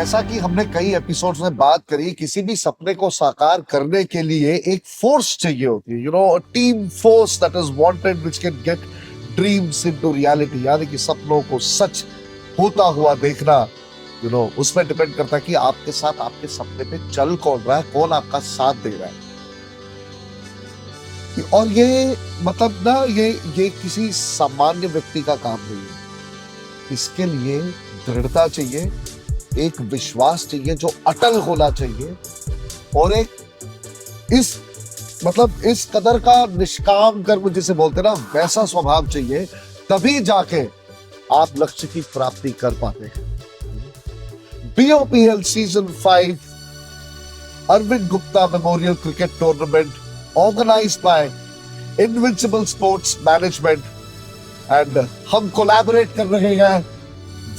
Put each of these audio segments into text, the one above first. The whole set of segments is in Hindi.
जैसा कि हमने कई एपिसोड्स में बात करी, किसी भी सपने को साकार करने के लिए एक फोर्स चाहिए होती है, a team force that is wanted which can get dreams into reality, यानी कि सपनों को सच होता हुआ देखना, उसमें डिपेंड करता है कि आपके साथ आपके सपने पे चल कौन रहा है, कौन आपका साथ दे रहा है। और ये मतलब ना, ये किसी सामान्य व्यक्ति का काम नहीं है। इसके लिए दृढ़ता चाहिए, एक विश्वास चाहिए जो अटल होना चाहिए, और इस कदर का निष्काम कर्म जिसे बोलते ना, वैसा स्वभाव चाहिए, तभी जाके आप लक्ष्य की प्राप्ति कर पाते हैं। BOPL season 5 Arvind Gupta memorial cricket tournament organised by Invincible sports Management, and हम कोलैबोरेट कर रहे हैं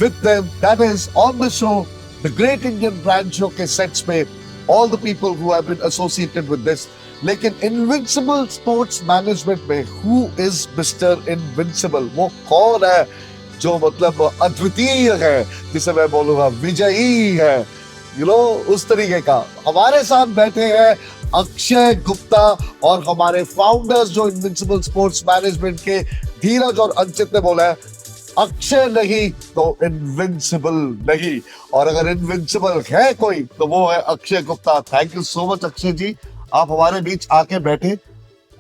with them, that is on the show, the Great Indian Brand Show के sets में all the people who have been associated with this। लेकिन Invincible Sports Management में who is Mr. Invincible, वो कौन है जो मतलब अद्वितीय है, जिसे मैं बोलूंगा विजयी है, उस तरीके का। हमारे साथ बैठे हैं अक्षय गुप्ता, और हमारे फाउंडर्स जो इनविंसिबल स्पोर्ट्स मैनेजमेंट के धीरज और अंचित ने बोला है, अक्षय नहीं तो इनविंसिबल नहीं, और अगर इनविंसिबल है कोई तो वो है Akshay Gupta. Thank you so much Akshay ji, आप हमारे बीच आके बैठे।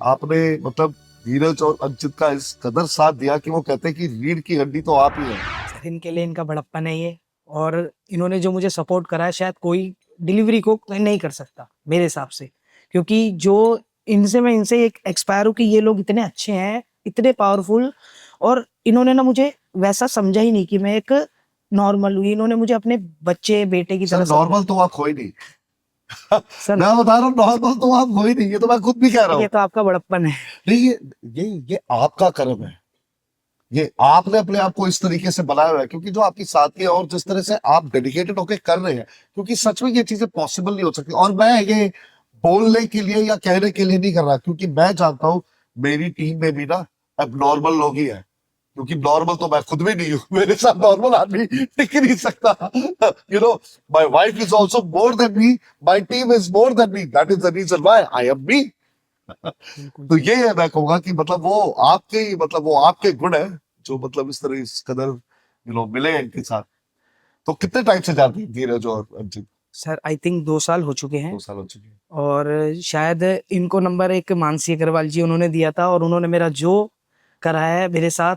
आपने मतलब धीरज और अंचित का इस कदर साथ दिया कि वो कहते हैं कि रीढ़ की हड्डी तो आप ही है। इनके लिए इनका बड़प्पन है ये, और इन्होंने जो मुझे सपोर्ट करा है, शायद कोई डिलीवरी को नहीं कर सकता मेरे हिसाब से, क्योंकि जो इनसे एक एक्सपायर हूँ कि ये लोग इतने अच्छे हैं, इतने पावरफुल, और इन्होंने ना मुझे वैसा समझा ही नहीं कि मैं एक नॉर्मल हूँ। इन्होंने मुझे अपने बच्चे बेटे की तरह नॉर्मल तो आप हो ही नहीं। सर मैं बता रहा हूँ, नॉर्मल तो आप हो ही नहीं, ये तो मैं खुद भी कह रहा हूँ। ये तो आपका बड़प्पन है। नहीं, ये आपका कर्म है, ये आपने अपने आप को इस तरीके से बनाया है, क्योंकि जो आपकी साथी है और जिस तरह से आप डेडिकेटेड होकर कर रहे हैं, क्योंकि सच में ये चीजें पॉसिबल नहीं हो सकती। और मैं ये बोलने के लिए या कहने के लिए नहीं कर रहा, क्योंकि मैं जानता हूँ मेरी टीम में भी ना अब नॉर्मल लोग ही है, क्योंकि नॉर्मल तो मैं खुद भी नहीं हूँ, मेरे साथ नॉर्मल आदमी टिक नहीं सकता। My wife is also more than me, my team is more than me, that is the reason why I am me. तो ये है, मैं कहूंगा कि मतलब वो आपके गुण है जो मतलब इस कदर मिले इनके साथ। तो कितने टाइम से जानते हैं धीरज और अंजित? सर आई थिंक 2 साल हो चुके हैं। 2 साल हो चुके हैं। और शायद इनको नंबर एक मानसी अग्रवाल जी उन्होंने दिया था, और उन्होंने मेरा जो कराया है मेरे साथ,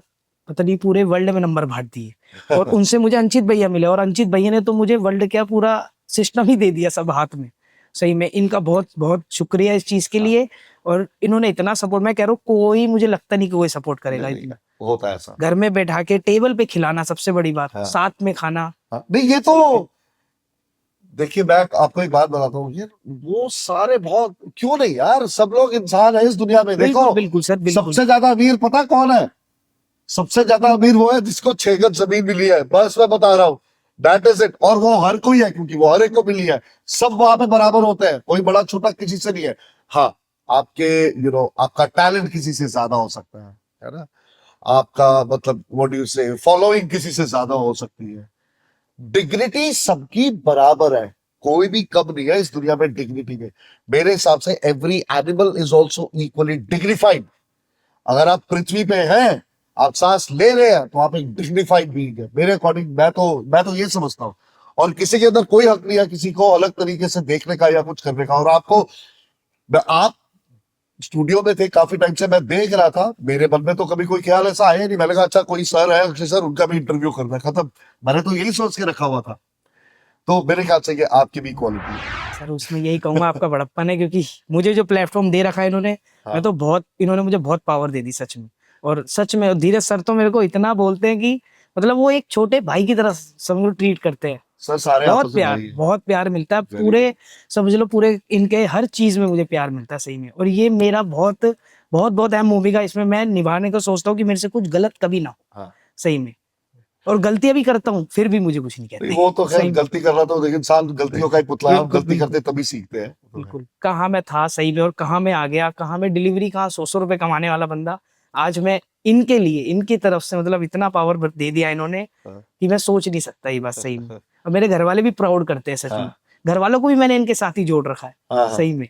पता नहीं पूरे वर्ल्ड में नंबर बांट दिए। और उनसे मुझे अंचित भैया मिले, और अंचित भैया ने तो मुझे वर्ल्ड क्या पूरा सिस्टम ही दे दिया सब हाथ में। सही में इनका बहुत बहुत शुक्रिया इस चीज के लिए। और इन्होंने इतना सपोर्ट, मैं कह रहा हूँ कोई मुझे लगता नहीं कि कोई सपोर्ट करेगा इतना। होता है ऐसा, घर में बैठा के टेबल पे खिलाना सबसे बड़ी बात, हाँ। साथ में खाना। नहीं, ये तो देखिए, मैं आपको एक बात बताता हूँ, ये वो सारे बहुत क्यों नहीं यार, सब लोग इंसान है इस दुनिया में। देखो बिल्कुल सर, बिल्कुल। सबसे ज्यादा अमीर पता कौन है? सबसे ज्यादा अमीर वो है जिसको 6 गज जमीन मिली है, बस मैं बता रहा हूँ, दैट इज इट। और वो हर कोई है, क्योंकि वो हर एक को मिली है, सब वहां पे बराबर होते हैं, कोई बड़ा छोटा किसी से नहीं है। हाँ, आपके आपका टैलेंट किसी से ज्यादा हो सकता है ना, आपका मतलब व्हाट डू यू से फॉलोइंग किसी से ज्यादा हो सकती है। डिग्निटी सबकी बराबर है, कोई भी कम नहीं है इस दुनिया में डिग्निटी में। मेरे हिसाब से every animal is also equally dignified. अगर आप पृथ्वी पे हैं, आप सांस ले रहे हैं, तो आप एक डिग्निफाइड बीइंग है मेरे अकॉर्डिंग। मैं तो ये समझता हूँ, और किसी के अंदर कोई हक नहीं है किसी को अलग तरीके से देखने का या कुछ करने का। और आप स्टूडियो में थे काफी टाइम से, मैं देख रहा था, मेरे मन में तो कभी कोई ख्याल ऐसा आया नहीं। मैंने कहा अच्छा कोई सर है अक्षय सर, उनका भी इंटरव्यू करना है, खत्म। मैंने तो यही सोच के रखा हुआ था। तो मेरे ख्याल से ये आपकी भी क्वालिटी है सर। उसमें यही कहूंगा आपका बड़प्पन है, क्योंकि मुझे जो प्लेटफॉर्म दे रखा है इन्होंने, हाँ। मैं तो इन्होंने मुझे बहुत पावर दे दी सच में। और सच में धीरज सर तो मेरे को इतना बोलते हैं कि मतलब वो एक छोटे भाई की तरह समझ लो ट्रीट करते हैं। सर सारे बहुत प्यार मिलता है पूरे, समझ लो पूरे इनके हर चीज में मुझे प्यार मिलता है सही में। और ये मेरा बहुत बहुत बहुत अहम भूमिका इसमें मैं निभाने का सोचता हूँ कि मेरे से कुछ गलत कभी ना हो। हाँ। सही में, और गलतियां भी करता हूँ फिर भी मुझे कुछ नहीं कहते। वो तो खैर गलती कर रहा था, लेकिन इंसान गलतियों का ही पुतला है, गलती करते तभी सीखते हैं। बिल्कुल, कहाँ मैं था सही में और कहाँ मैं आ गया, कहाँ मैं डिलीवरी, कहाँ 100 रुपए कमाने वाला बंदा, आज मैं इनके लिए इनकी तरफ से मतलब इतना पावर दे दिया इन्होंने कि मैं सोच नहीं सकता ये बात सही में। और मेरे घर वाले भी प्राउड करते हैं सच में। हाँ। घर वालों को भी मैंने इनके साथ ही जोड़ रखा है। हाँ, हाँ। सही में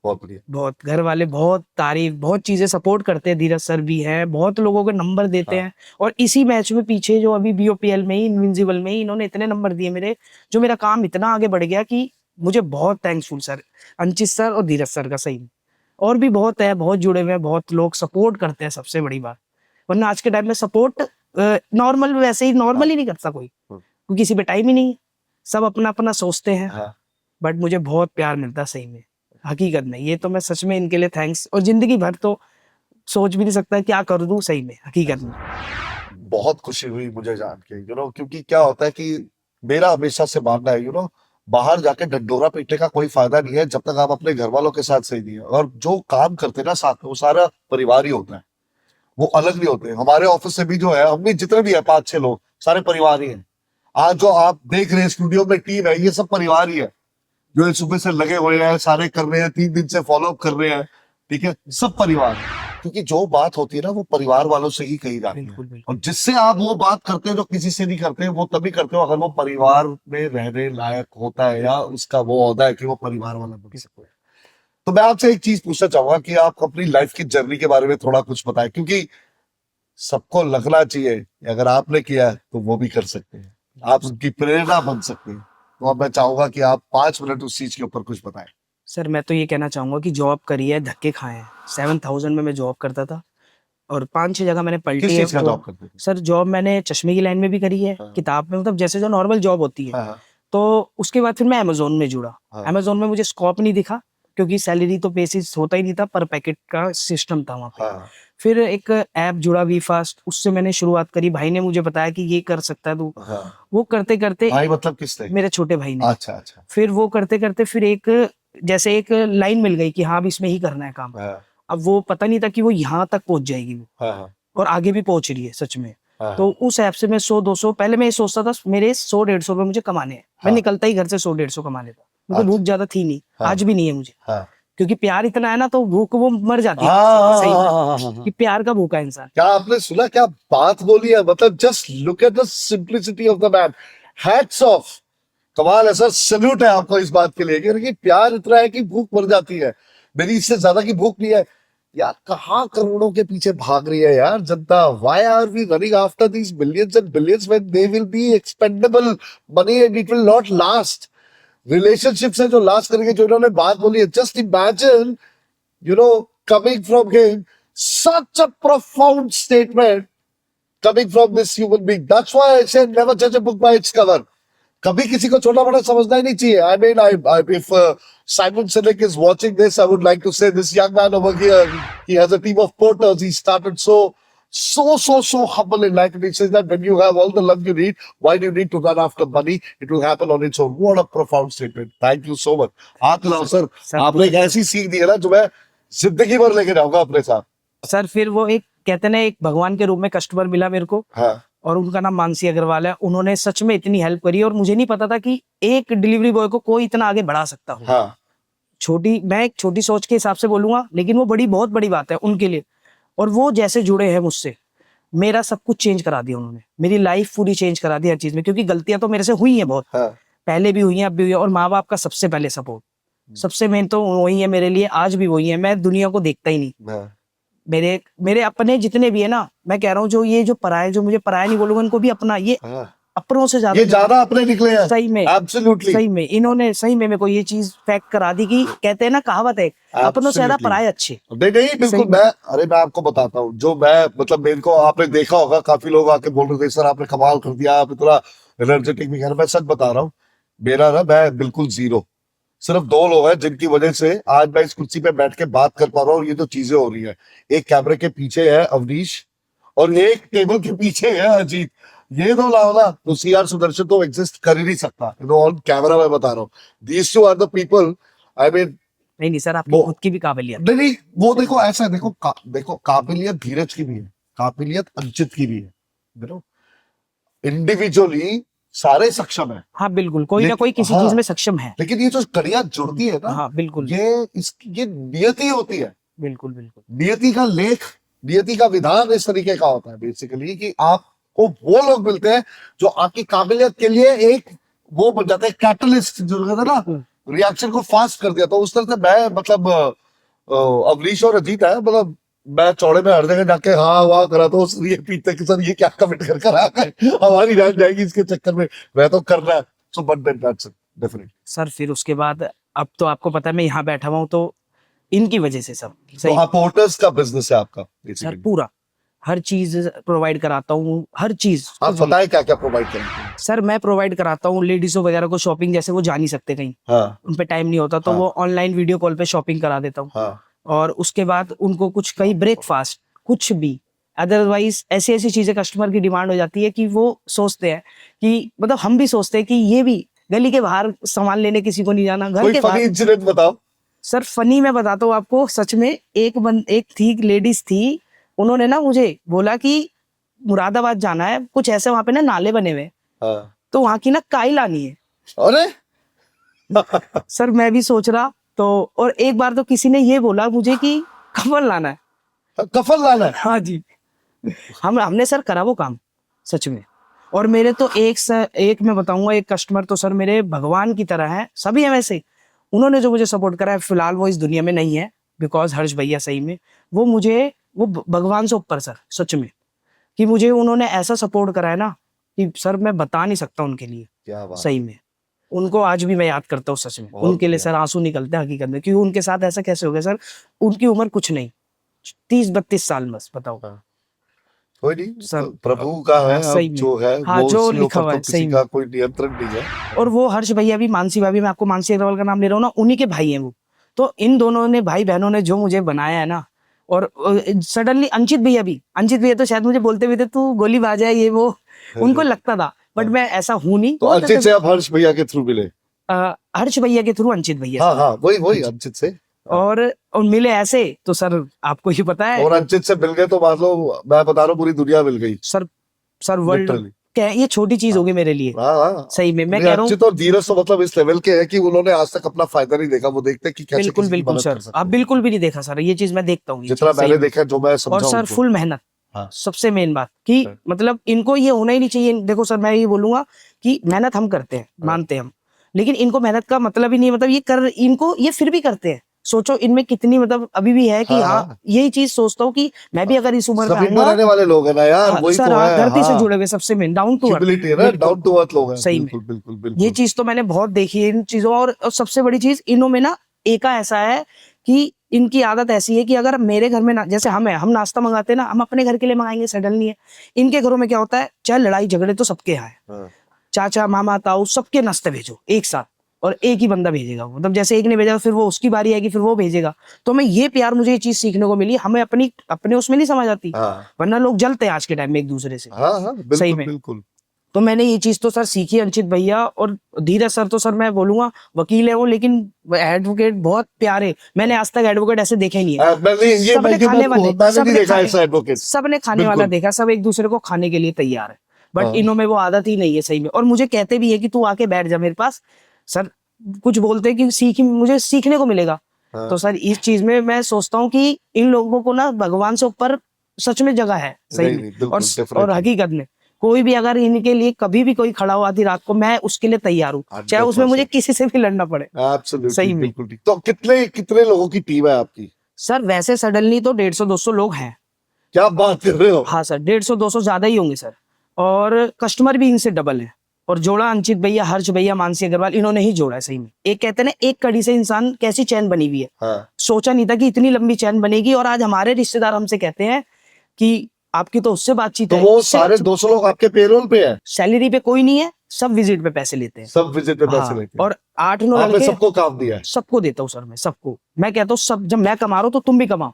बहुत बढ़िया। बहुत घर वाले बहुत तारीफ बहुत चीजें सपोर्ट करते हैं। धीरज सर भी हैं, बहुत लोगों के नंबर देते हाँ। हैं। और इसी मैच में पीछे जो अभी बीओपीएल में ही इनविंसिबल में ही इन्होंने इतने नंबर दिए मेरे, जो मेरा काम इतना आगे बढ़ गया कि मुझे बहुत थैंक्सफुल सर, अंचित सर और धीरज सर का। सही में और भी बहुत है, बहुत जुड़े हुए हैं, बहुत लोग सपोर्ट करते हैं, सबसे बड़ी बात। वरना आज के टाइम में सपोर्ट नॉर्मल वैसे ही नॉर्मल ही नहीं करता कोई, क्योंकि किसी पे टाइम ही नहीं है, सब अपना अपना सोचते हैं। हाँ। बट मुझे बहुत प्यार मिलता है सही में, हकीकत में। ये तो मैं सच में इनके लिए थैंक्स, और जिंदगी भर तो सोच भी नहीं सकता क्या कर दूं सही में, हकीकत में। बहुत खुशी हुई मुझे जान के, क्योंकि क्या होता है कि मेरा हमेशा से मानना है, बाहर जाके ढंढोरा पीटने का कोई फायदा नहीं है जब तक आप अपने घर वालों के साथ सही नहीं है। और जो काम करते हैं ना साथ में, वो सारा परिवार ही होता है, वो अलग नहीं होते। हमारे ऑफिस से भी जो है, हम भी जितने भी है 5-6 लोग, सारे परिवार ही हैं। आज जो आप देख रहे हैं स्टूडियो में टीम है, ये सब परिवार ही है, जो ये सुबह से लगे हुए हैं, सारे कर रहे हैं, 3 दिन से फॉलो अप कर रहे हैं। ठीक है, सब परिवार। क्योंकि जो बात होती है ना, वो परिवार वालों से ही कही जाती है। बिल्कुल बिल्कुल। और जिससे आप वो बात करते हो जो किसी से नहीं करते, वो तभी करते हो अगर वो परिवार में रहने लायक होता है, या उसका वो होता है कि वो परिवार वाला बन सके। तो मैं आपसे एक चीज पूछना चाहूंगा कि आप अपनी लाइफ की जर्नी के बारे में थोड़ा कुछ बताएं, क्योंकि सबको लगना चाहिए कि अगर आपने किया है तो वो भी कर सकते हैं, आप उनकी प्रेरणा बन सकते हैं। तो अब मैं चाहूंगा कि आप 5 मिनट उस चीज के ऊपर कुछ बताएं। सर मैं तो ये कहना चाहूंगा कि जॉब करी है, धक्के खाए हैं। 7,000 में मैं जॉब करता था और 5-6 जगह मैंने किस पलटी है। चीज का जॉब करते थे? सर जॉब मैंने चश्मे की लाइन में भी करी है, हाँ। किताब में, मतलब जैसे जो नॉर्मल जॉब होती है। हाँ, तो उसके बाद फिर मैं अमेजोन में जुड़ा। हाँ। अमेजोन में मुझे स्कोप नहीं दिखा, क्योंकि सैलरी तो बेसिस होता ही नहीं था, पर पैकेट का सिस्टम था वहाँ पे। हाँ, फिर एक ऐप जुड़ा वी फास्ट, उससे मैंने शुरुआत करी। भाई ने मुझे बताया कि ये कर सकता है तू। हाँ। वो करते करते भाई मतलब किस थे? मेरे छोटे भाई ने। अच्छा, अच्छा। फिर वो करते करते फिर एक जैसे एक लाइन मिल गई कि हाँ अब इसमें ही करना है काम। हाँ, अब वो पता नहीं था कि वो यहाँ तक पहुंच जाएगी वो, हाँ, हाँ, और आगे भी पहुंच रही है सच में। हाँ, तो उस ऐप से मैं 100-200, पहले मैं ये सोचता था मेरे 100-150 रुपए मुझे कमाने हैं। मैं हाँ। निकलता ही घर से 100-150 कमा लेता। मुझे अच्छा। भूख ज्यादा थी नहीं, हाँ। आज भी नहीं है मुझे, हाँ, क्योंकि प्यार इतना है ना, तो भूख वो मर जाती है। हाँ, सही हाँ, में, हाँ, हाँ, हाँ। कि प्यार का भूखा इंसान। क्या आपने सुना, क्या बात बोली है? मतलब just look at the simplicity of the man. Hats off, कमाल है सर, सल्यूट है आपको इस बात के लिए कि प्यार इतना है कि भूख मर जाती है। मेरी इससे ज्यादा की भूख नहीं है यार। कहाँ करोड़ों के पीछे भाग रही है यार जनता? Why are we running after these billions and billions when they will be expendable money and it will not last? Relationships है जो लास्ट करेंगे, जो इन्होंने बात बोली है। Just imagine, coming from him, such a profound statement coming from this human being. That's why I said never judge a book by its cover. कभी किसी को छोटा बड़ा समझना ही नहीं चाहिए. I mean, if Simon Sinek is watching this, I would like to say this young man over here, he has a team of porters. He started so humble in life, and he says that when you have all the love you need, why do you need to run after money? It will happen on its own. What a profound statement. Thank you so much. हाथ लाओ सर, आपने एक ऐसी सीख दी है ना जो मैं जिंदगी भर लेके जाऊंगा अपने साथ। सर फिर वो एक कहते हैं ना, एक भगवान के रूप में कस्टमर मिला मेरे को। हाँ, और उनका नाम मानसी अग्रवाल है। उन्होंने सच में इतनी हेल्प करी, और मुझे नहीं पता था कि एक डिलीवरी बॉय को कोई इतना आगे बढ़ा सकता हो। हाँ, मैं एक छोटी सोच के हिसाब से बोलूंगा, लेकिन वो बहुत बड़ी बात है उनके लिए। और वो जैसे जुड़े हैं मुझसे, मेरा सब कुछ चेंज करा दिया उन्होंने, मेरी लाइफ पूरी चेंज करा दी हर चीज में। क्योंकि गलतियां तो मेरे से हुई हैं बहुत, हाँ, पहले भी हुई हैं, अब भी हुई है। और माँ बाप का सबसे पहले सपोर्ट, सबसे मेन तो वही है मेरे लिए, आज भी वही है। मैं दुनिया को देखता ही नहीं। हाँ। मेरे अपने जितने भी है ना, मैं कह रहा हूँ, जो पराये, जो मुझे पराया नहीं बोलूंगा, इनको भी अपना, ये हाँ। अपनों से ये ज्यादा अपने निकले हैं। सही में, एब्सोल्युटली। सही में इन्होंने सही में मेरे को ये चीज फैक्ट करा दी कि कहते हैं ना, कहावत है, अपनों से ज्यादा पराये अच्छे। नहीं नहीं, बिल्कुल। मैं आपको बताता हूँ, जो मैं मतलब मेरे को आपने देखा होगा, काफी लोग आके बोल रहे थे सर आपने कमाल कर दिया, आप इतना एनर्जेटिक भी। मैं सच बता रहा हूँ, मैं बिल्कुल जीरो। सिर्फ 2 लोग हैं जिनकी वजह से आज मैं इस कुर्सी पे बैठ के बात कर पा रहा हूँ, और ये जो चीजें हो रही है। एक कैमरे के पीछे है अवनीश, और एक टेबल के पीछे है अजीत। ये 2 लाओ ना तो सीआर सुदर्शन तो एग्जिस्ट कर ही नहीं सकता। ऑन कैमरा मैं बता रहा हूँ, these 2 are the people. I mean, नहीं सर, आपकी खुद की भी काबिलियत। नहीं, वो देखो ऐसा है, देखो काबिलियत धीरज की भी है, काबिलियत अंचित की भी है। इंडिविजुअली सारे सक्षम है। हाँ बिल्कुल, कोई ना कोई किसी चीज में सक्षम है। लेकिन ये जो कड़ियां जुड़ती है ना, हाँ बिल्कुल, ये नियति होती है। बिल्कुल बिल्कुल। नियति का लेख, नियति का विधान इस तरीके का होता है बेसिकली, कि आपको वो लोग मिलते हैं जो आपकी काबिलियत के लिए एक वो बन जाता है कैटलिस्ट, जो कहते हैं ना, रिएक्शन को फास्ट कर दिया। तो उस तरह से मैं मतलब अवनीश और अजीत है, मतलब मैं चौड़े में हर जगह जाके हाँ वाह करा, तो ये पीते कि सर ये क्या कमेंट कर कर आया है, हमारी जान जाएगी इसके चक्कर में, मैं तो करना है। So but then that's it definitely. Sir फिर उसके बाद अब तो आपको पता है मैं यहाँ बैठा हुआ हूँ तो इनकी वजह से सब तो सही। आप पोर्टर्स का बिजनेस है आपका सर बेसिकली? पूरा हर चीज प्रोवाइड कराता हूँ, हर चीज। आप बताएं क्या क्या प्रोवाइड करेंगे? सर मैं प्रोवाइड कराता हूँ लेडीजों वगैरह को शॉपिंग, जैसे वो जा नहीं सकते कहीं, हाँ उन पे टाइम नहीं होता, तो हाँ। वो ऑनलाइन वीडियो कॉल पे शॉपिंग करा देता हूँ। हाँ और उसके बाद उनको कुछ कहीं ब्रेकफास्ट कुछ भी, अदरवाइज ऐसी ऐसी चीजें कस्टमर की डिमांड हो जाती है कि वो सोचते हैं कि मतलब हम भी सोचते हैं कि ये भी गली के बाहर सामान लेने किसी को नहीं जाना, घर कोई के फनी बाहर। इंसिडेंट बताओ। सर फनी मैं बताता हूँ आपको, सच में एक थी लेडीज थी, उन्होंने ना मुझे बोला कि मुरादाबाद जाना है, कुछ ऐसे वहां पे ना नाले बने हुए हैं, हाँ। तो वहां की ना काई लानी है। अरे सर मैं भी सोच रहा तो, और एक बार तो किसी ने ये बोला मुझे कि कफन लाना है। कफन लाना है? हाँ जी, हमने सर करा वो काम सच में। और मेरे तो एक मैं बताऊंगा, एक कस्टमर तो सर मेरे भगवान की तरह है, सभी है वैसे। उन्होंने जो मुझे सपोर्ट करा है, फिलहाल वो इस दुनिया में नहीं है, बिकॉज हर्ष भैया सही में वो मुझे वो भगवान से ऊपर सर, सच में कि मुझे उन्होंने ऐसा सपोर्ट करा है ना कि सर मैं बता नहीं सकता उनके लिए। क्या बात। सही में उनको आज भी मैं याद करता हूँ सच में, बहुत उनके लिए बढ़िया। सर आंसू निकलते हैं हकीकत में, क्योंकि उनके साथ ऐसा कैसे हो गया सर, उनकी उम्र कुछ नहीं 30-32 साल बस, बताओ कोई नहीं, सर। प्रभु का है, अब सही में जो है हाँ, वो जो उसके लिखा ऊपर हुआ तो है किसी सही में। का कोई नियंत्रण नहीं है। और वो हर्ष भैया भी, मानसी भाभी, मैं आपको मानसी अग्रवाल का नाम ले रहा हूँ ना, उन्हीं के भाई हैं वो। तो इन दोनों ने भाई बहनों ने जो मुझे बनाया है ना, और सडनली अंचित भैया तो शायद मुझे बोलते भी थे तू गोली बाज है ये वो, उनको लगता था, बट मैं ऐसा हूं नहीं। तो वो अंचित से आप हर्ष भैया के थ्रू मिले? हर्ष भैया के थ्रू अंचित भैया हाँ से। हाँ, वही वही अंचित से। हाँ। और मिले ऐसे तो सर आपको ही पता है। और अंचित से मिल गए तो मान लो, मैं बता रहा हूँ पूरी दुनिया मिल गई सर वर्ल्ड लिटरली। ये छोटी चीज होगी मेरे लिए। हाँ हाँ। सही में मैं नहीं, कह रहा हूँ, अंचित और धीरज तो मतलब इस लेवल के हैं कि उन्होंने आज तक अपना फायदा नहीं देखा, वो देखते हैं कि कैसे बिल्कुल किसी की बिल्कुल मदद सर, कर सकते आप हैं। बिल्कुल भी नहीं देखा सर, ये चीज मैं देखता हूँ, ये जितना चीज सही मैंने में। देखा, जो मैं और समझा सर उनको। फुल मेहनत, हाँ। सबसे मेन बात कि हाँ। मतलब इनको ये होना ही नहीं चाहिए। देखो सर मैं ये बोलूंगा कि मेहनत हम करते हैं, मानते हैं हम, लेकिन इनको मेहनत का मतलब ही नहीं, मतलब ये कर, इनको ये फिर भी करते हैं। सोचो इनमें कितनी मतलब अभी भी है कि हाँ, हाँ, हाँ। यही चीज सोचता हूँ कि मैं भी अगर इस उम्र में जमीन में आऊंगा। रहने वाले लोग हैं ना यार, हाँ, वही सर तो हाँ, है। धरती से हाँ, जुड़े हुए, सबसे main down to earth. Humility है ना, डाउन टू अर्थ लोग हैं। सही में बिल्कुल बिल्कुल ये बिल्कुल। चीज तो मैंने बहुत देखी है इन चीजों। और सबसे बड़ी चीज इनों में ना एका ऐसा है कि इनकी आदत ऐसी है कि अगर मेरे घर में ना, जैसे हम नाश्ता मंगाते हैं ना, हम अपने घर के लिए मंगाएंगे, सडन नहीं है। इनके घरों में क्या होता है, चाहे लड़ाई झगड़े तो सबके यहाँ है, हाँ। चाचा मामा ताऊ सबके नाश्ते भेजो एक साथ, और एक ही बंदा भेजेगा, मतलब जैसे एक ने भेजा फिर वो उसकी बारी आएगी, फिर वो भेजेगा। तो मैं ये प्यार, मुझे ये चीज सीखने को मिली, हमें अपने उसमें नहीं समझ आती, हाँ वरना लोग जलते हैं आज के टाइम में एक दूसरे से। हाँ हाँ, सही बिल्कुल में बिल्कुल। तो मैंने ये चीज तो सर सीखी अंचित भैया और धीरज सर। तो सर मैं बोलूंगा वकील है वो, लेकिन एडवोकेट बहुत प्यारे, मैंने आज तक एडवोकेट ऐसे देखे नहीं है। सबने खाने वाले, मैंने नहीं देखा ऐसा एडवोकेट। सबने खाने वाला बिल्कुल। देखा, सब एक दूसरे को खाने के लिए तैयार है, बट हाँ। इनों में वो आदत ही नहीं है सही में। और मुझे कहते भी है कि तू आके बैठ जा मेरे पास सर, कुछ बोलते हैं कि मुझे सीखने को मिलेगा। हाँ। तो सर इस चीज में मैं सोचता हूँ कि इन लोगों को ना भगवान से ऊपर सच में जगह है सही नहीं, में। नहीं, बिल्कुल, और definitely। हकीकत में कोई भी अगर इनके लिए कभी भी कोई खड़ा हो आधी रात को, मैं उसके लिए तैयार हूँ, चाहे उसमें मुझे 100%। किसी से भी लड़ना पड़े। एब्सोल्युटली, सही में बिल्कुल ठीक। तो कितने कितने लोगों की टीम है आपकी? सर वैसे सडनली तो 150-200 लोग हैं। क्या बात कर रहे हो? हाँ सर 150-200 ज्यादा ही होंगे सर, और कस्टमर भी इनसे डबल है। और जोड़ा अंचित भैया, हर्ष भैया, मानसी अग्रवाल, इन्होंने ही जोड़ा है सही में। एक कहते हैं ना, एक कड़ी से इंसान कैसी चैन बनी हुई है। हाँ। सोचा नहीं था कि इतनी लंबी चैन बनेगी। और आज हमारे रिश्तेदार हमसे कहते हैं कि आपकी तो उससे बातचीत तो है। वो सारे 200 लोग आपके पेरोल पे है? सैलरी पे कोई नहीं है, सब विजिट पे पैसे लेते हैं। सब विजिट पे पैसे हाँ, लेते हैं? और 8-9 आपने लड़के सबको काम दिया है? सबको देता हूँ सर, मैं सबको। मैं कहता हूँ सब, जब मैं कमा रहा हूँ तो तुम भी कमाओ।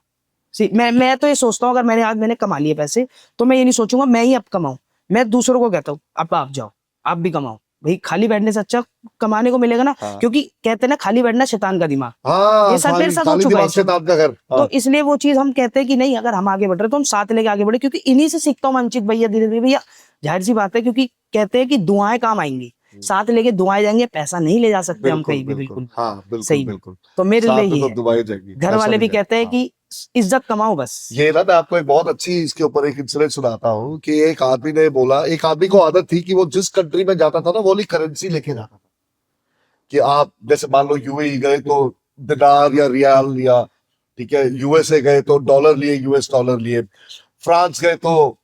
मैं तो ये सोचता हूँ, अगर मैंने कमा लिए पैसे, तो मैं ये नहीं सोचूंगा मैं ही अब कमाऊं। मैं दूसरों को कहता हूँ अब आप जाओ, आप भी कमाओ भाई, खाली बैठने से अच्छा कमाने को मिलेगा ना। हाँ। क्योंकि कहते हैं ना, खाली बैठना शैतान का दिमाग। हाँ, ये सर मेरे साथ हो खाली चुका है दिमाग से काम का घर। तो हाँ। इसलिए वो चीज हम कहते हैं कि नहीं, अगर हम आगे बढ़ रहे हैं तो हम साथ लेके आगे बढ़े, क्योंकि इन्हीं से सीखता हूँ अंचित भैया, धीरे धीरे भैया, जाहिर सी बात है, क्योंकि कहते हैं कि दुआएं काम आएंगी, साथ लेके दुआएं जाएंगे, पैसा नहीं ले जा सकते हम बिल्कुल कहीं भी। बिल्कुल। बिल्कुल हाँ, बिल्कुल सही में। बिल्कुल। तो मेरे लिए साथ में ये तो है, दुआएं जाएंगी, घर ऐसा वाले नहीं भी है। कहते हैं हाँ। कि इज्जत कमाओ बस। ये ना मैं आपको एक बहुत अच्छी इसके ऊपर एक इंसिडेंट सुनाता हूँ कि एक आदमी ने बोला, एक आदमी को आदत थी कि वो जिस कंट्री में जाता था ना वो वाली करेंसी लेके जाता था। कि आप जैसे मान लो यूएई गए तो दिनार या रियाल लिया, ठीक है, यूएसए गए तो डॉलर लिए, यूएस डॉलर लिए, फ्रांस गए तो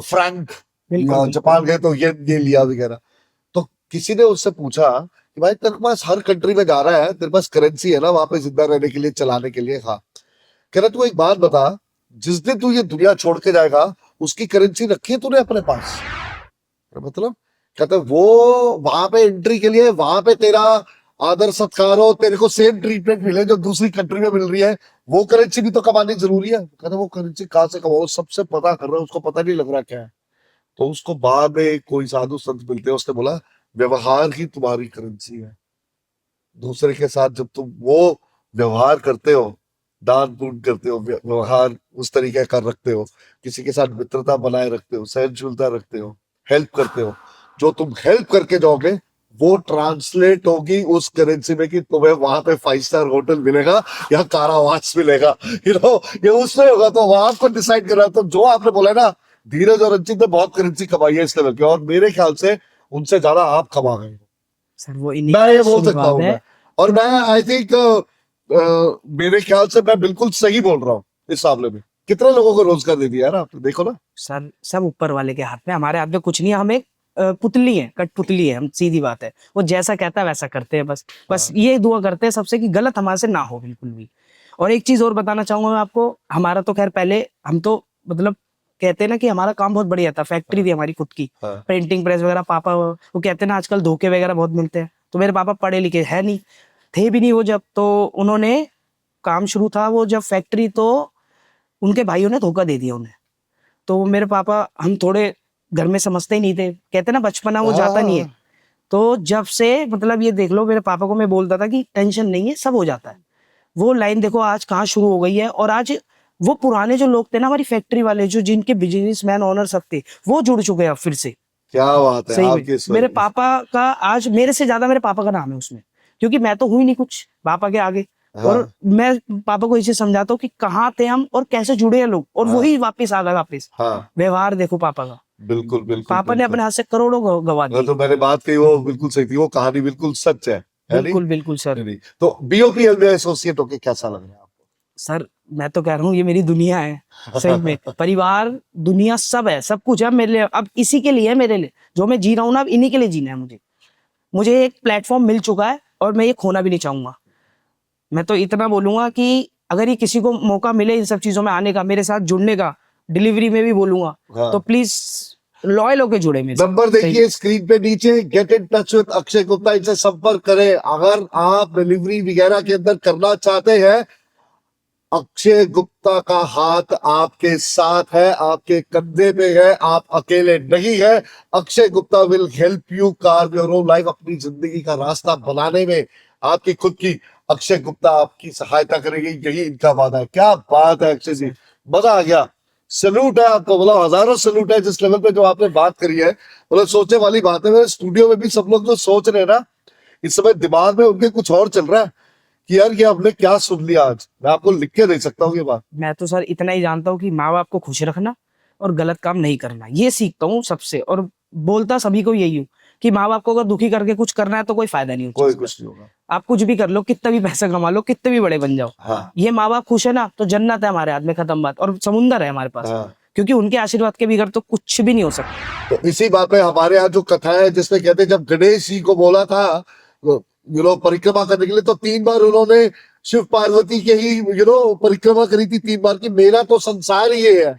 फ्रैंक, बिल्कुल या बिल्कुल। जापान गए तो ये लिया वगैरह। तो किसी ने उससे पूछा कि भाई तेरे पास हर कंट्री में जा रहा है, तेरे पास करेंसी है ना वहां पे जिंदा रहने के लिए, चलाने के लिए। हाँ, कह रहा तू एक बात बता, जिस दिन तू ये दुनिया छोड़ के जाएगा उसकी करेंसी रखी है तूने अपने पास? मतलब कहते वो वहां पे एंट्री के लिए वहां पे तेरा आदर सत्कार हो, तेरे को सेम ट्रीटमेंट मिले जो दूसरी कंट्री में मिल रही है, वो करेंसी भी तो कमानी जरूरी है। कहते वो करेंसी कहाँ से कमाओ, सबसे पता कर रहा है, उसको पता नहीं लग रहा क्या है। तो उसको बाद में कोई साधु संत मिलते हैं, उसने बोला व्यवहार ही तुम्हारी करेंसी है। दूसरे के साथ जब तुम वो व्यवहार करते हो, दान पुण्य करते हो, व्यवहार उस तरीके का रखते हो, किसी के साथ मित्रता बनाए रखते हो, सहनशीलता रखते हो, हेल्प करते हो, जो तुम हेल्प करके जाओगे वो ट्रांसलेट होगी उस करेंसी में कि तुम्हें वहां पे 5 स्टार होटल मिलेगा या कारावास मिलेगा। ये उसमें होगा। तो वहां पर डिसाइड कर रहा। तो जो आपने बोला है ना, धीरज और रंजित ने बहुत करेंसी कमाई है इस लेवल की, और मेरे ख्याल से उनसे ज्यादा आप कमा गए। सर वो इन्हीं मैं ये का बोल सकता आशीर्वाद हूँ है। मैं। और मैं आई थिंक मेरे ख्याल से मैं बिल्कुल सही बोल रहा हूँ इस मामले में। कितने लोगों को रोजगार दे दिया यार, आप देखो ना। सर सब ऊपर वाले के हाथ में, हमारे हाथ में कुछ नहीं है। हम एक पुतली है, कठपुतली है हम, सीधी बात है। वो जैसा कहता है वैसा करते हैं, बस ये दुआ करते हैं सबसे कि गलत हमारे से ना हो बिल्कुल भी। और एक चीज और बताना चाहूंगा मैं आपको, हमारा तो खैर पहले हम तो मतलब कहते हैं ना कि हमारा काम बहुत बढ़िया था, फैक्ट्री थी हमारी खुद की, हाँ। प्रिंटिंग प्रेस वगैरह। पापा वो कहते हैं ना आजकल धोखे वगैरह बहुत मिलते हैं, तो मेरे पापा पढ़े लिखे है नहीं, थे भी नहीं वो जब। तो उन्होंने काम शुरू था वो जब फैक्ट्री, तो उनके भाइयों ने धोखा दे दिया उन्हें। तो मेरे पापा, हम थोड़े घर में समझते ही नहीं थे, कहते ना बचपना वो जाता नहीं है। तो जब से मतलब ये देख लो, मेरे पापा को मैं बोलता था कि टेंशन नहीं है, सब हो जाता है। वो लाइन देखो आज कहाँ शुरू हो गई है। और आज वो पुराने जो लोग थे ना हमारी फैक्ट्री वाले, जो जिनके बिजनेसमैन ओनर सब थे, वो जुड़ चुके हैं अब फिर से। क्या बात है सही में आपकी इस मेरे वजह से। पापा का आज मेरे से ज्यादा मेरे पापा का नाम है उसमें, क्योंकि मैं तो हुई नहीं कुछ पापा के आगे। और हाँ मैं पापा को इसे समझाता हूँ कि कहाँ थे हम और कैसे जुड़े हैं लोग, और हाँ वही वापस आ गए वापस। हाँ, व्यवहार देखो पापा का, बिल्कुल बिल्कुल पापा ने बिल्कुल। अपने हाथ से करोड़ों गवा अगर दिए। तो मैंने बात कही वो बिल्कुल सही थी, वो कहानी बिल्कुल सच है नहीं? बिल्कुल बिल्कुल सर। नहीं। तो बीओपीएल में एसोसिएट होके कैसा लग रहा है सर मैं तो कह रहा हूँ ये मेरी दुनिया है, सही में। आपको? परिवार दुनिया सब है, सब कुछ है मेरे लिए। अब इसी के लिए है मेरे लिए, जो मैं जी रहा हूँ ना, अब इन्हीं के लिए जीना है मुझे। मुझे एक प्लेटफॉर्म मिल चुका है और मैं ये खोना भी नहीं चाहूंगा। मैं तो इतना बोलूंगा कि अगर ये किसी को मौका मिले इन सब चीजों में आने का, मेरे साथ जुड़ने का, डिलीवरी में भी बोलूंगा, हाँ। तो प्लीज लॉयल होके जुड़े मेरे साथ। नंबर सही देखिए स्क्रीन पे नीचे, get in touch with Akshay Gupta, इनसे संपर्क करें अगर आप डिलीवरी वगैरह के अंदर करना चाहते हैं। अक्षय गुप्ता का हाथ आपके साथ है, आपके कंधे पे है, आप अकेले नहीं है। Akshay Gupta will help you curve your own life, अपनी जिंदगी का रास्ता बनाने में आपकी खुद की अक्षय गुप्ता आपकी सहायता करेंगे, यही इनका वादा है। क्या बात है अक्षय जी, मजा आ गया। सल्यूट है आपको, मतलब हजारों सल्यूट है जिस लेवल पे जो आपने बात करी है। मतलब सोचने वाली बात है। मेरे स्टूडियो में भी सब लोग जो सोच रहे हैं ना इस समय, दिमाग में उनके कुछ और चल रहा है कि यार ये हमने क्या सुन लिया आज। मैं आपको लिख के दे सकता हूँ ये बात। मैं तो सर इतना ही जानता हूँ कि माँ बाप को खुश रखना और गलत काम नहीं करना, ये सीखता हूँ सबसे। और बोलता सभी को यही हूँ कि माँ बाप को अगर दुखी करके कुछ करना है तो कोई फायदा नहीं कोई होता। कुछ नहीं होगा। आप कुछ भी कर लो, कितना भी पैसा कमा लो, कितने भी बड़े बन जाओ, हाँ ये माँ बाप खुश है ना तो जन्नत है हमारे हाथ में, खत्म बात। और समुंदर है हमारे पास, हाँ। क्योंकि उनके आशीर्वाद के बगैर तो कुछ भी नहीं हो सकता। तो इसी बात पे हमारे यहाँ जो कथा है जिसमें कहते हैं जब गणेश जी को बोला था परिक्रमा करने के लिए, तो 3 बार उन्होंने शिव पार्वती के ही परिक्रमा करी थी 3 बार की। मेरा तो संसार ही ये है,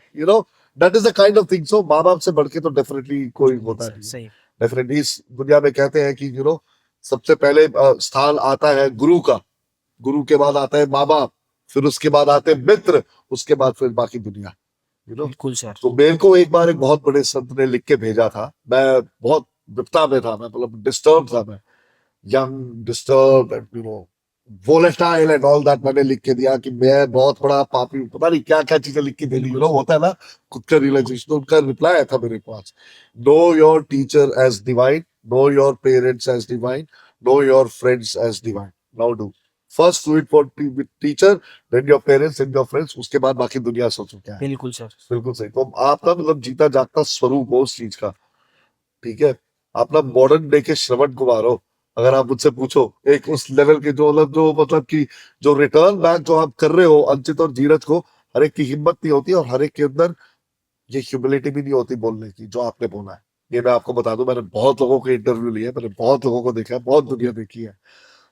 that is the kind of thing. So माँ बाप से बढ़ के तो डेफिनेटली कोई होता नहीं है। सही। डेफिनेटली इस दुनिया में कहते हैं कि सबसे पहले स्थान आता है गुरु का, गुरु के बाद आता है माँ बाप, फिर उसके बाद आते हैं मित्र, उसके बाद फिर बाकी दुनिया। बिल्कुल सर। तो मेरे को एक बार एक बहुत बड़े संत ने लिख के भेजा था, मैं बहुत विपदा में था, मैं मतलब डिस्टर्ब था, मैं young disturb volatile and all that. मैंने लिख के दिया कि मैं बहुत बड़ा पापी हूँ, पता नहीं क्या क्या चीजें लिख के दे दी। होता है ना खुद का रियलाइजेशन। उनका रिप्लाई आया था मेरे पास, know your teacher as divine, know your parents as divine, know your friends as divine, now do first do it for teacher, then your parents and your friends, उसके बाद बाकी दुनिया सोचो क्या है। बिल्कुल सर। बिल्कुल सही। तो आप ना मतलब जीता जागता स्वरूप हो उस चीज का, ठीक है। आप ना मॉडर्न डे के श्रवण कुमार हो, अगर आप मुझसे पूछो एक उस लेवल के जो मतलब कि जो रिटर्न बैक जो आप कर रहे हो अंचित और धीरज को, हर एक की हिम्मत नहीं होती और हर एक के अंदर ये ह्यूमिलिटी भी नहीं होती बोलने की जो आपने बोला है। ये मैं आपको बता दूं, मैंने बहुत लोगों के इंटरव्यू लिए, मैंने बहुत लोगों को देखा है, बहुत दुनिया देखी है,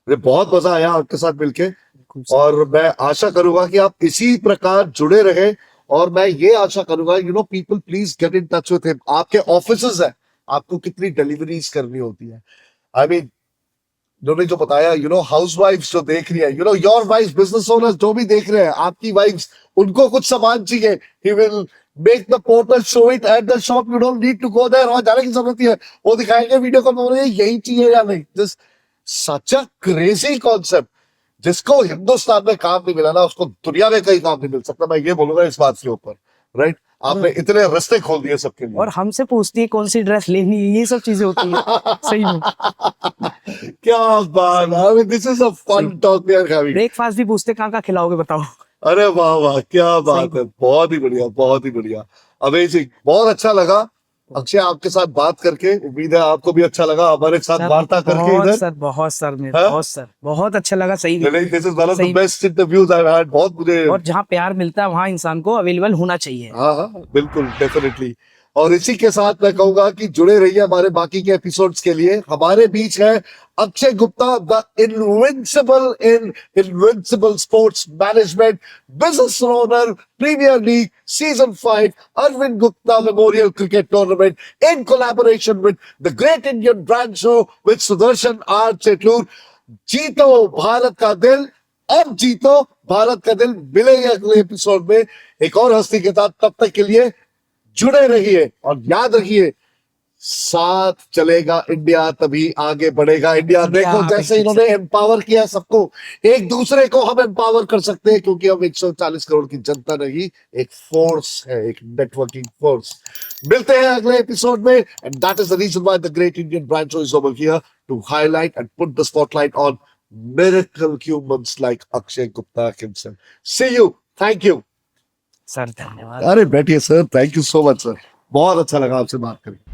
मुझे बहुत मजा आया आपके साथ मिलके। बिल्कुल सर। और मैं आशा करूंगा कि आप इसी प्रकार जुड़े रहे, और मैं ये आशा करूंगा people please get in touch with him. आपके ऑफिसेज है, आपको कितनी डिलीवरीज करनी होती है, आई मीन उन्होंने जो बताया, हाउस वाइफ्स जो देख रही है, योर वाइफ्स, बिजनेस ओनर्स जो भी देख रहे हैं, आपकी वाइफ्स, उनको कुछ सामान चाहिए, he will make the porter show it at the shop, you don't need to go there, और जाने की जरूरत नहीं है, वो दिखाएंगे वीडियो कॉल में यही चाहिए या नहीं। Just such a crazy concept, जिसको हिंदुस्तान में काम नहीं मिला ना, उसको दुनिया में कहीं काम नहीं मिल सकता, मैं ये बोलूंगा इस बात के ऊपर, राइट। आपने इतने रास्ते खोल दिए सबके लिए। और हमसे पूछती है कौन सी ड्रेस लेनी है, ये सब चीजें होती है। सही में क्या बात, I mean this is a fun talk we are having. Breakfast भी पूछते कहाँ कहाँ खिलाओगे बताओ। अरे वाह वाह, क्या बात है, बहुत ही बढ़िया, बहुत ही बढ़िया, अमेजिंग, बहुत अच्छा लगा अक्षय आपके साथ बात करके। उम्मीद है आपको भी अच्छा लगा हमारे साथ सर वार्ता करके बहुत इधर। सर, बहुत सर, मेरे हाँ? बहुत सर, बहुत अच्छा लगा। सही में this is one of the सही। बेस्ट इंटरव्यूज आई हैड, बहुत मुझे। और जहाँ प्यार मिलता है वहां इंसान को अवेलेबल होना चाहिए। हाँ हाँ बिल्कुल, डेफिनेटली। और इसी के साथ मैं कहूंगा कि जुड़े रहिए हमारे बाकी के एपिसोड्स के लिए। हमारे बीच है Akshay Gupta, the invincible sports management business owner, premier league season 5 Arvind Gupta memorial cricket tournament in collaboration with the great Indian brand show with Sudarshan R Chetlur. जीतो भारत का दिल, अब जीतो भारत का दिल। मिलेंगे अगले एपिसोड में एक और हस्ती के साथ, तब तक के लिए जुड़े रहिए और याद रखिए, साथ चलेगा इंडिया तभी आगे बढ़ेगा इंडिया। देखो जैसे इन्होंने एम्पावर किया सबको, एक दूसरे को हम एम्पावर कर सकते हैं, क्योंकि हम 140 करोड़ की जनता नहीं, एक फोर्स है, एक नेटवर्किंग फोर्स। मिलते हैं अगले एपिसोड में, and that is the reason why the great Indian brand Show is over here, to highlight and put the spotlight on miracle humans like Akshay Gupta himself. See you. Thank you. Sir धन्यवाद। अरे बैठिए sir, thank you so much sir, बहुत अच्छा लगा आपसे बात करके।